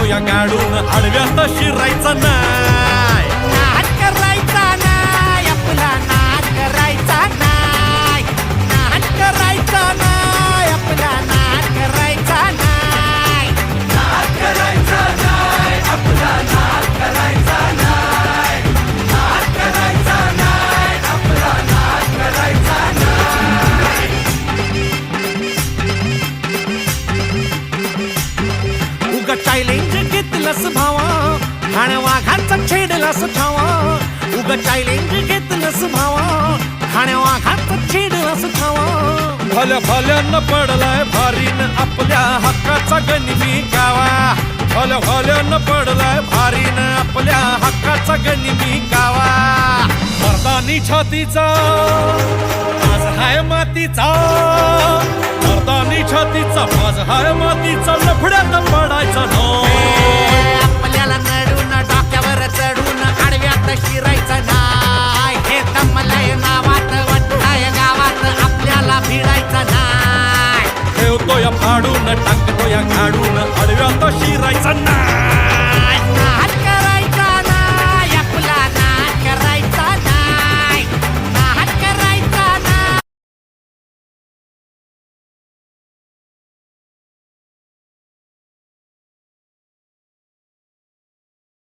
टाकतो या गाडून आडव्यात शिरायचा नाही. नाद करायचा नाही आपला, नाद करायचा नाही, नाद करायचा नाही आपला, नाद करायचा नाही, नाद करायचा नाही आपला, नाद करायचा नाही, नाद करायचा नाही आपला, नाद करायचा नाही. उगा चॅलेंज घेतलंस भावा, ठाण्या वाघाचा छेडलास ठावा. उगा चॅलेंज घेतलंस भावा, ठाण्या वाघाचा छेडलास ठावा. भल्या भल्यानं पडलाय भारीन आपल्या हक्काचा गनिमी गावा. भल्या भल्यानं पडलाय भारीन आपल्या हक्काचा गनिमी गावा. मर्दानी छातीचा आज हाय मातीचा, मर्दानी छातीचा आज हाय मातीचा, लफड्यात पडायचा नो. आपल्याला नडून डोक्यावर चढून आडव्यात शिरायचं नाही. हे दमलय नावात वट्टाय गावात आपल्याला भिडायचं नाही. ठेवतो या फाडून टाकतो या गाडून आडव्यात शिरायचा नाही.